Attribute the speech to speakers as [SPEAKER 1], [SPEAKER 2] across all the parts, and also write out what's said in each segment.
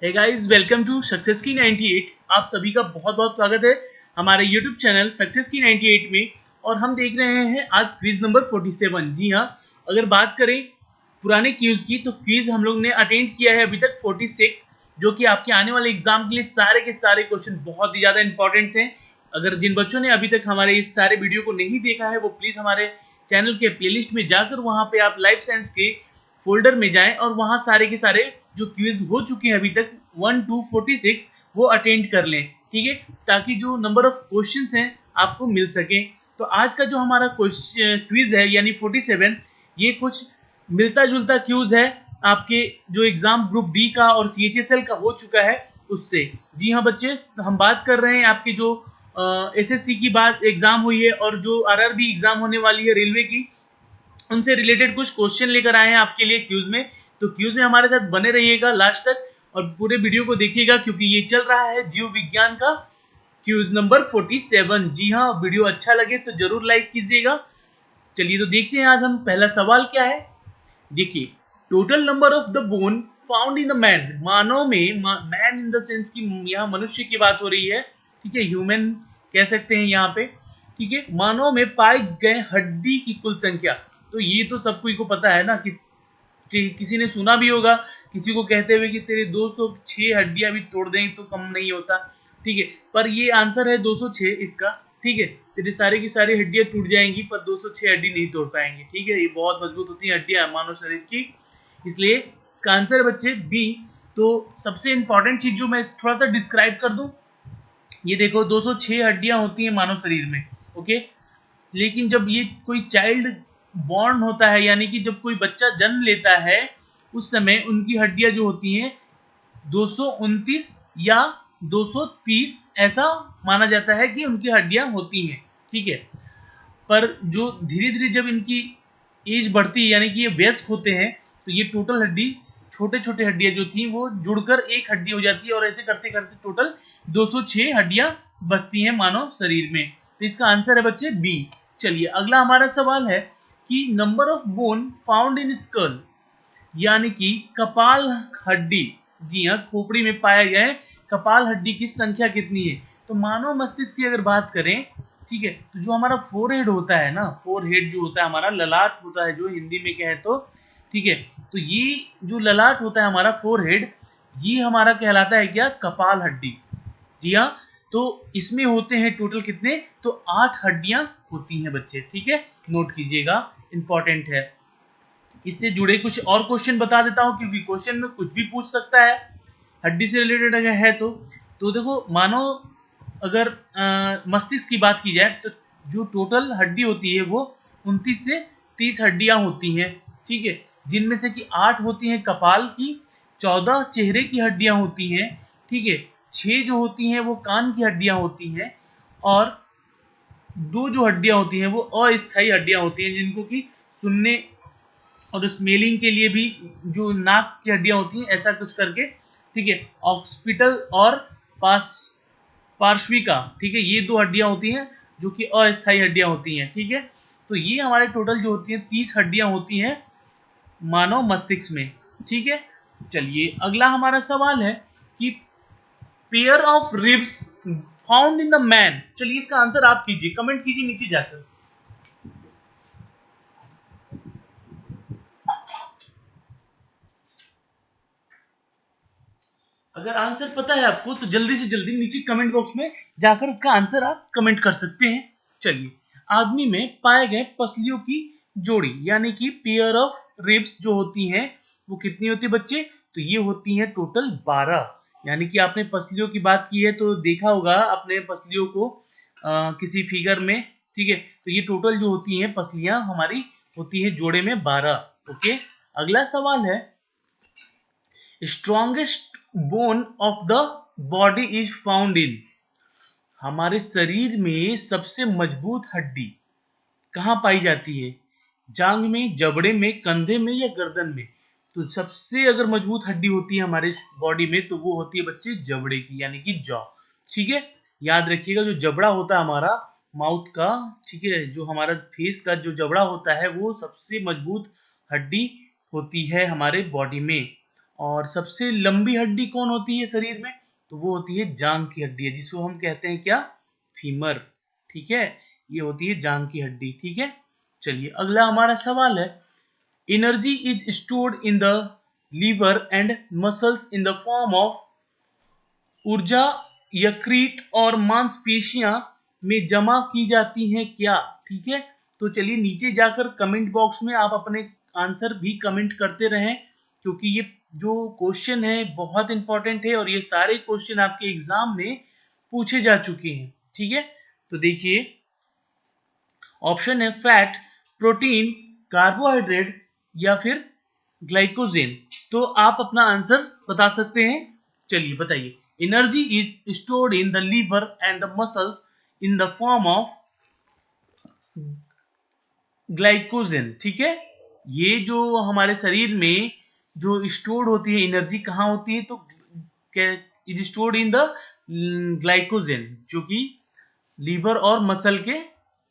[SPEAKER 1] Hey guys, welcome to success की 98। आप सभी का बहुत बहुत स्वागत है हमारे यूट्यूब चैनल सक्सेस की 98 में। और हम देख रहे हैं आज क्विज नंबर 47। जी हाँ, अगर बात करें पुराने क्विज की तो क्विज हम लोग ने अटेंड किया है अभी तक 46, जो कि आपके आने वाले एग्जाम के लिए सारे के सारे क्वेश्चन बहुत ही ज़्यादा इंपॉर्टेंट थे। अगर जिन बच्चों ने अभी तक हमारे इस सारे वीडियो को नहीं देखा है वो प्लीज़ हमारे चैनल के प्लेलिस्ट में जाकर वहाँ पे आप लाइफ साइंस के फोल्डर में जाएं और वहां सारे के सारे जो क्विज हो चुके हैं अभी तक 1 to 46 वो अटेंड कर लें। ठीक है, ताकि जो नंबर ऑफ क्वेश्चंस हैं आपको मिल सके। तो आज का जो हमारा क्विज है यानी 47, ये कुछ मिलता जुलता क्विज है आपके जो एग्जाम ग्रुप डी का और CHSL का हो चुका है उससे। जी हाँ बच्चे, हम बात कर रहे हैं आपकी जो SSC की बात एग्जाम हुई है और जो RRB एग्जाम होने वाली है रेलवे की, उनसे रिलेटेड कुछ क्वेश्चन लेकर आए हैं आपके लिए क्यूज में। तो क्यूज में हमारे साथ बने रहिएगा लास्ट तक और पूरे वीडियो को देखिएगा, क्योंकि ये चल रहा है जीव विज्ञान का क्यूज नंबर 47। जी हाँ, वीडियो अच्छा लगे तो जरूर लाइक कीजिएगा। चलिए तो देखते हैं आज हम पहला सवाल क्या है। देखिए, total number of the bone found in the man, मानव में, मैन इन द सेंस की यहाँ मनुष्य की बात हो रही है। ठीक है, ह्यूमन कह सकते हैं यहाँ पे। ठीक है, मानव में पाए गए हड्डी की कुल संख्या। तो ये तो सबको को पता है ना कि किसी ने सुना भी होगा किसी को कहते हुए कि तेरे 206 हड्डियां भी तोड़ दें तो कम नहीं होता। ठीक है, पर ये आंसर है 206 इसका। ठीक है, तेरी सारी की सारी हड्डियां टूट जाएंगी पर 206 हड्डी नहीं तोड़ पाएंगे। ठीक है, ये बहुत मजबूत होती है हड्डियां मानव शरीर की, इसलिए इसका आंसर है बच्चे बी। तो सबसे इंपॉर्टेंट चीज जो मैं थोड़ा सा डिस्क्राइब कर दूं, ये देखो 206 हड्डियां होती हैं मानव शरीर में। ओके, लेकिन जब ये कोई चाइल्ड बॉर्न होता है यानी कि जब कोई बच्चा जन्म लेता है उस समय उनकी हड्डियां जो होती हैं 229 या 230 ऐसा माना जाता है कि उनकी हड्डियां होती हैं। ठीक है, पर जो धीरे धीरे जब इनकी एज बढ़ती है यानी कि ये वयस्क होते हैं तो ये टोटल हड्डी, छोटे छोटे हड्डियां जो थी वो जुड़कर एक हड्डी हो जाती है और ऐसे करते करते टोटल 206 हड्डियां बचती हैं मानव शरीर में। तो इसका आंसर है बच्चे बी। चलिए अगला हमारा सवाल है कि number of bone found in school, यानी कि कपाल हड्डी, जी हाँ खोपड़ी में पाए गए कपाल हड्डी की संख्या कितनी है। तो मानव मस्तिष्क की अगर बात करें, ठीक है, तो जो हमारा फोरहेड होता है ना, फोरहेड जो होता है हमारा ललाट होता है जो हिंदी में कहे तो, ठीक है, तो ये जो ललाट होता है हमारा फोरहेड, ये हमारा कहलाता है क्या, कपाल हड्डी। जी हाँ, तो इसमें होते हैं टोटल कितने, तो 8 हड्डियां होती हैं बच्चे। ठीक है, नोट कीजिएगा, इंपॉर्टेंट है। इससे जुड़े कुछ और क्वेश्चन बता देता हूं क्योंकि क्वेश्चन में कुछ भी पूछ सकता है हड्डी से रिलेटेड अगर है तो देखो मानो अगर मस्तिष्क की बात की जाए तो जो टोटल हड्डी होती है वो 29 से 30 हड्डियां होती हैं। ठीक है, जिनमें से कि 8 होती हैं कपाल की, 14 चेहरे की हड्डियां होती हैं। ठीक है, 6 जो होती हैं वो कान की हड्डियां होती हैं और 2 जो हड्डियां होती हैं वो अस्थायी हड्डियां होती हैं जिनको कि सुनने और स्मेलिंग के लिए भी जो नाक की हड्डियां होती हैं ऐसा कुछ करके। ठीक है, ऑक्सीपिटल और पास पार्श्विका, ठीक है, ये 2 हड्डियां होती हैं जो कि अस्थायी हड्डियां होती हैं। ठीक है, तो ये हमारे टोटल जो होती हैं 30 हड्डियां होती हैं मानव मस्तिष्क में। ठीक है, चलिए अगला हमारा सवाल है कि pair of ribs found in the man. चलिए इसका आंसर आप कीजिए, कमेंट कीजिए नीचे जाकर। अगर आंसर पता है आपको तो जल्दी से जल्दी नीचे कमेंट बॉक्स में जाकर इसका आंसर आप कमेंट कर सकते हैं। चलिए, आदमी में पाए गए पसलियों की जोड़ी यानी कि पेयर ऑफ रिब्स जो होती हैं वो कितनी होती है बच्चे, तो ये होती है टोटल 12। यानी कि आपने पसलियों की बात की है तो देखा होगा अपने पसलियों को किसी फिगर में। ठीक है, तो ये टोटल जो होती हैं पसलियां हमारी होती है जोड़े में 12। ओके, अगला सवाल है strongest bone of the body is found in, हमारे शरीर में सबसे मजबूत हड्डी कहाँ पाई जाती है, जांग में, जबड़े में, कंधे में या गर्दन में। तो सबसे अगर मजबूत हड्डी होती है हमारे बॉडी में तो वो होती है बच्चे जबड़े की यानी कि जॉ। ठीक है, याद रखिएगा जो जबड़ा होता है हमारा माउथ का, ठीक है, जो हमारा फेस का जो जबड़ा होता है वो सबसे मजबूत हड्डी होती है हमारे बॉडी में। और सबसे लंबी हड्डी कौन होती है शरीर में? तो वो होती है जांग की हड्डी, जिसको हम कहते हैं क्या? फीमर। ठीक है, ये होती है जांग की हड्डी। ठीक है, चलिए अगला हमारा सवाल है, energy is stored in the liver and muscles in the form of ऊर्जा यकृत और मांसपेशियां में जमा की जाती हैं क्या? ठीक है, तो चलिए नीचे जाकर कमेंट बॉक्स में आप अपने आंसर भी कमेंट करते रहें, क्योंकि ये जो क्वेश्चन है बहुत इंपॉर्टेंट है और ये सारे क्वेश्चन आपके एग्जाम में पूछे जा चुके हैं। ठीक है, तो देखिए ऑप्शन है फैट, प्रोटीन, कार्बोहाइड्रेट या फिर ग्लाइकोजेन। तो आप अपना आंसर बता सकते हैं। चलिए बताइए, energy is stored in the liver and the muscles in the form of glycogen. ठीक है, ये जो हमारे शरीर में जो स्टोर्ड होती है एनर्जी कहाँ होती है? तो is stored in the glycogen, जो कि लीवर और मसल के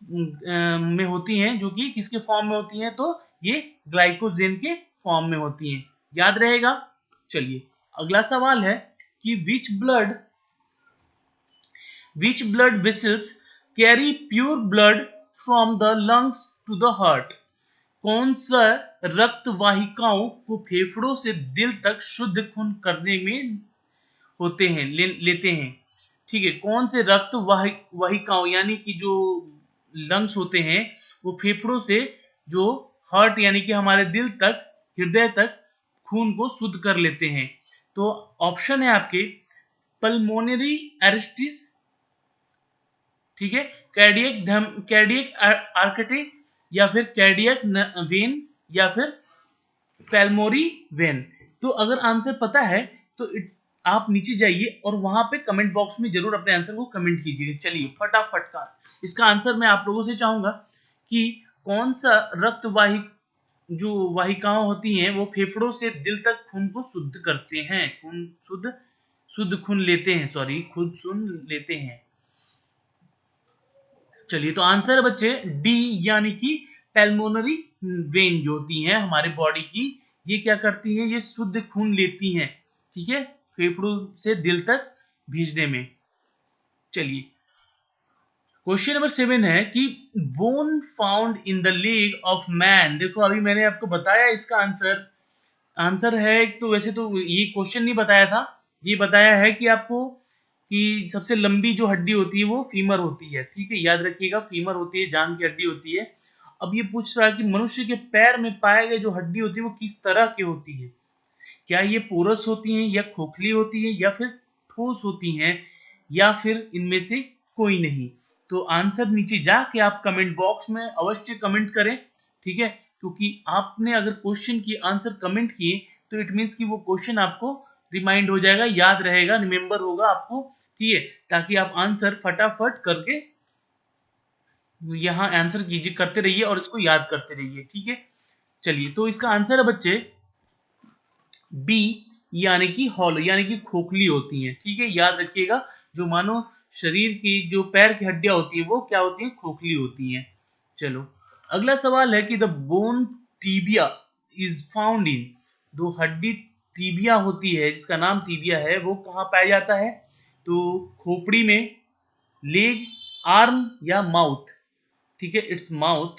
[SPEAKER 1] में होती हैं, जो कि किसके फॉर्म में होती हैं? तो ये ग्लाइकोजेन के फॉर्म में होती हैं। याद रहेगा। चलिए अगला सवाल है कि which blood vessels carry pure blood from the lungs to the heart? कौन सा रक्त वाहिकाओं को फेफड़ों से दिल तक शुद्ध खून करने में होते हैं लेते हैं? ठीक है, कौन से रक्त वाहिकाओं यानी कि जो लंग्स होते हैं वो फेफड़ों से जो हार्ट यानी कि हमारे दिल तक, हृदय तक खून को शुद्ध कर लेते हैं? तो ऑप्शन है आपके पल्मोनरी एरिस्टिस, ठीक है, कार्डियक आर्टरी या फिर कार्डियक वेन या फिर पैल्मोरी वेन। तो अगर आंसर पता है तो आप नीचे जाइए और वहां पे कमेंट बॉक्स में जरूर अपने आंसर को कमेंट कीजिएगा। चलिए फटाफट का इसका आंसर मैं आप लोगों से चाहूंगा कि कौन सा रक्त जो वाहिकाएं होती हैं वो फेफड़ों से दिल तक खून को शुद्ध करते हैं, खून शुद्ध खून लेते हैं, सॉरी खुद सुन लेते हैं। चलिए तो आंसर है बच्चे डी, यानी कि पैल्मोनरी वेन जो होती हैं हमारे बॉडी की, ये क्या करती हैं? ये शुद्ध खून लेती हैं, ठीक है, फेफड़ों से दिल तक भेजने में। चलिए क्वेश्चन नंबर 7 है कि bone found in the leg of man. देखो अभी मैंने आपको बताया इसका आंसर है, तो वैसे तो ये क्वेश्चन नहीं बताया था, ये बताया है कि आपको कि सबसे लंबी जो हड्डी होती है वो फीमर होती है। ठीक है, याद रखिएगा, फीमर होती है, जांग की हड्डी होती है। अब ये पूछ रहा है कि मनुष्य के पैर में पाए गए जो हड्डी होती है वो किस तरह की होती है? क्या ये पोरस होती हैं या खोखली होती है या फिर ठोस होती हैं या फिर इनमें से कोई नहीं? तो आंसर नीचे जाके आप कमेंट बॉक्स में अवश्य कमेंट करें। ठीक है, क्योंकि आपने अगर क्वेश्चन की आंसर कमेंट किए तो इट मीन्स कि वो क्वेश्चन आपको रिमाइंड हो जाएगा, याद रहेगा, रिमेंबर होगा आपको। ठीक है, ताकि आप आंसर फटाफट करके यहाँ आंसर कीजिए, करते रहिए और इसको याद करते रहिए। ठीक है, चलिए तो इसका आंसर है बच्चे बी, यानी कि हॉलो यानी कि खोखली होती हैं। ठीक है, याद रखिएगा, जो मानो शरीर की जो पैर की हड्डियां होती है वो क्या होती है? खोखली होती हैं। चलो अगला सवाल है कि the bone tibia is found in, जो हड्डी टीबिया होती है जिसका नाम टीबिया है वो कहाँ पाया जाता है? तो खोपड़ी में, लेग, आर्म या माउथ? ठीक है, इट्स माउथ,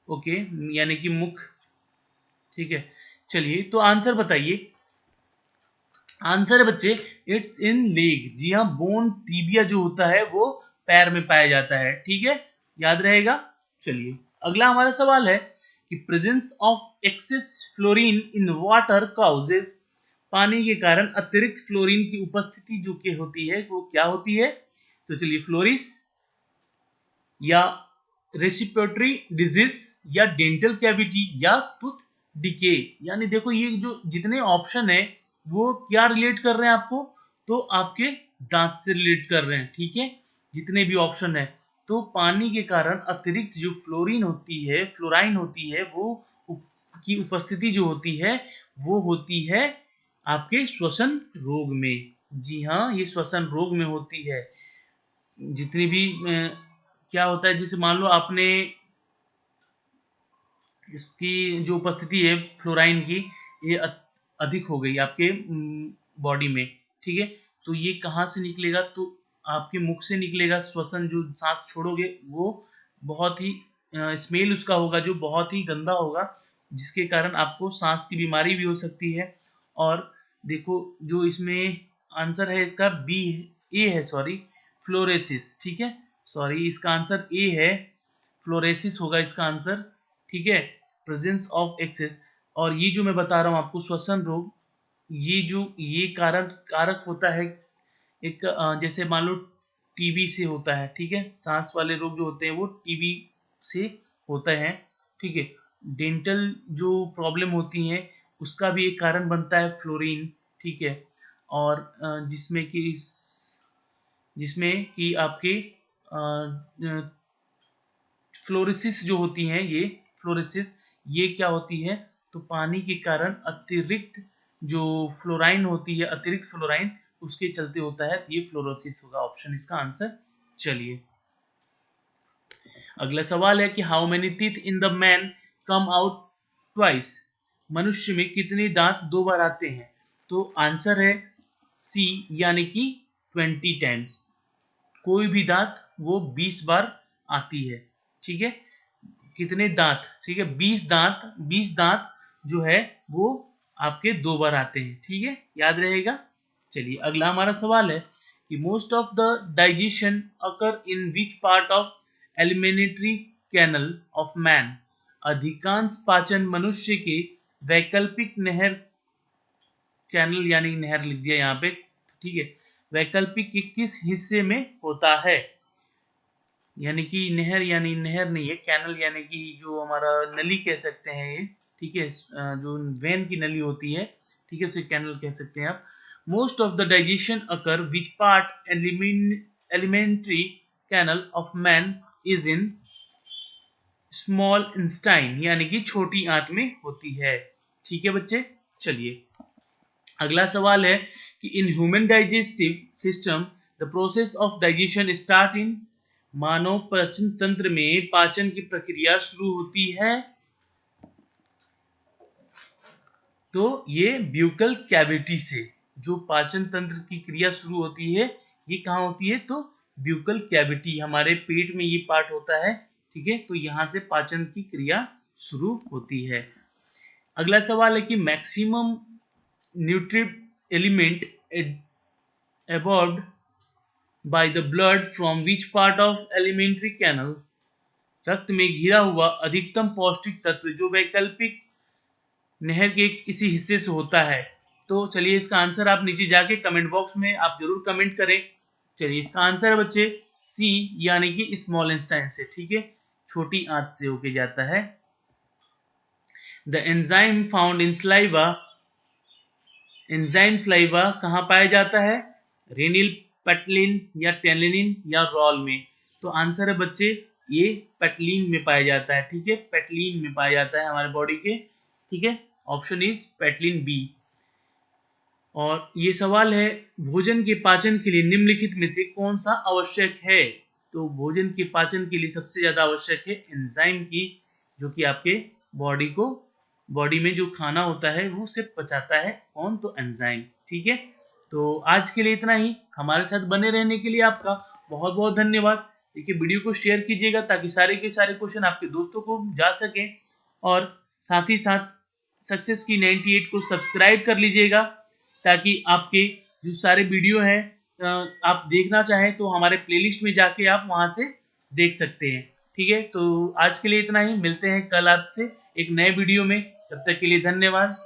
[SPEAKER 1] ओके, यानी कि मुख। ठीक है, चलिए तो आंसर बताइए। आंसर है बच्चे इट्स इन लेग। जी हाँ, बोन टीबिया जो होता है वो पैर में पाया जाता है। ठीक है, याद रहेगा। चलिए अगला हमारा सवाल है कि presence of excess fluorine in water causes, पानी के कारण अतिरिक्त फ्लोरीन की उपस्थिति जो कि होती है वो क्या होती है? तो चलिए फ्लोरिस या रेस्पिरेटरी डिजीज या डेंटल कैविटी या टूथ डिके। यानी देखो ये जो जितने ऑप्शन है वो क्या रिलेट कर रहे हैं आपको? तो आपके दांत से रिलेट कर रहे हैं। ठीक है, जितने भी ऑप्शन है, तो पानी के कारण अतिरिक्त जो फ्लोरीन होती है, फ्लोराइन होती है, वो की उपस्थिति जो होती है वो होती है आपके श्वसन रोग में। जी हाँ, ये श्वसन रोग में होती है। जितनी भी क्या होता है, जैसे मान लो आपने इसकी जो उपस्थिति है फ्लोराइन की, ये अधिक हो गई आपके बॉडी में, ठीक है, तो ये कहाँ से निकलेगा, तो आपके मुख से निकलेगा। श्वसन, जो सांस छोड़ोगे वो बहुत ही स्मेल उसका होगा जो बहुत ही गंदा होगा, जिसके कारण आपको सांस की बीमारी भी हो सकती है। और देखो जो इसमें आंसर है इसका बी, ए है, सॉरी, फ्लोरेसिस, ठीक है, सॉरी इसका आंसर ए है, फ्लोरेसिस होगा इसका आंसर, ठीक है, प्रेजेंस ऑफ एक्सेस। और ये जो मैं बता रहा हूँ आपको श्वसन रोग, ये कारक होता है एक, जैसे मान लो टीबी से होता है, ठीक है, सांस वाले रोग जो होते हैं वो टीबी से होता है, ठीक है। डेंटल जो प्रॉब्लम होती हैं उसका भी एक कारण बनता है फ्लोरीन, ठीक है। और जिसमें कि आपके फ्लोरेसिस जो होती हैं, ये क्या होती है, तो पानी के कारण अतिरिक्त जो फ्लोराइन होती है, अतिरिक्त फ्लोराइन उसके चलते होता है, तो ये फ्लोरोसिस होगा, ऑप्शन इसका आंसर। चलिए अगला सवाल है कि how many teeth in the man come out twice, मनुष्य में कितने दांत दो बार आते हैं, तो आंसर है सी, यानी कि 20 टाइम्स, कोई भी दांत वो 20 बार आती है, ठीक है। कितने दांत, ठीक है, 20 दांत जो है वो आपके दो बार आते हैं, ठीक है, याद रहेगा। चलिए अगला हमारा सवाल है कि most of the digestion occur in which part of alimentary canal of man, अधिकांश पाचन मनुष्य के वैकल्पिक नहर, कैनल यानी नहर लिख दिया यहाँ पे, ठीक है, वैकल्पिक के किस हिस्से में होता है, यानी कि नहर यानी नहर नहीं है, कैनल यानी कि जो हमारा नली कह सकते हैं ये, ठीक है, जो वेन की नली होती है, ठीक है, उसे कैनल कह सकते हैं आप। Most of the digestion occur which part alimentary canal of man is in small intestine, यानी कि छोटी आंत में होती है, ठीक है बच्चे। चलिए अगला सवाल है कि in human digestive system the process of digestion start in, मानव पाचन तंत्र में पाचन की प्रक्रिया शुरू होती है, तो ये ब्यूकल कैविटी से जो पाचन तंत्र की क्रिया शुरू होती है, ये कहाँ होती है, तो ब्यूकल कैविटी, हमारे पेट में ये पार्ट होता है, ठीक है, तो यहां से पाचन की क्रिया शुरू होती है। अगला सवाल है कि maximum nutrient element absorbed by the blood from which part of alimentary canal, रक्त में घिरा हुआ अधिकतम पौष्टिक तत्व जो वैकल्पिक नहर के किसी हिस्से से होता है, तो चलिए इसका आंसर आप नीचे जाके कमेंट बॉक्स में आप जरूर कमेंट करें। चलिए इसका आंसर है बच्चे सी, यानी कि स्मॉल इंस्टाइन से, ठीक है, छोटी आंत से होके जाता है। The enzyme found in saliva, enzyme saliva कहाँ पाया जाता है, रेनिल, पेटलिन या टेलिनिन या रॉल में, तो आंसर है बच्चे ये पेटलिन में पाया जाता है, ठीक है, पेटलिन में पाया जाता है हमारे बॉडी के, ठीक है, ऑप्शन इज पेटलिन बी। और ये सवाल है भोजन के पाचन के लिए निम्नलिखित में से कौन सा आवश्यक है, तो भोजन के पाचन के लिए सबसे ज्यादा आवश्यक है एंजाइम की, जो कि आपके बॉडी में जो खाना होता है वो सिर्फ पचाता है, कौन, तो एंजाइम, ठीक है। तो आज के लिए इतना ही, हमारे साथ बने रहने के लिए आपका बहुत बहुत धन्यवाद। देखिए वीडियो को शेयर कीजिएगा ताकि सारे के सारे क्वेश्चन आपके दोस्तों को जा सके, और साथ ही साथ सक्सेस की 98 को सब्सक्राइब कर लीजिएगा ताकि आपके जो सारे वीडियो हैं आप देखना चाहें तो हमारे प्लेलिस्ट में जाके आप वहां से देख सकते हैं, ठीक है। तो आज के लिए इतना ही, मिलते हैं कल आपसे एक नए वीडियो में, तब तक के लिए धन्यवाद।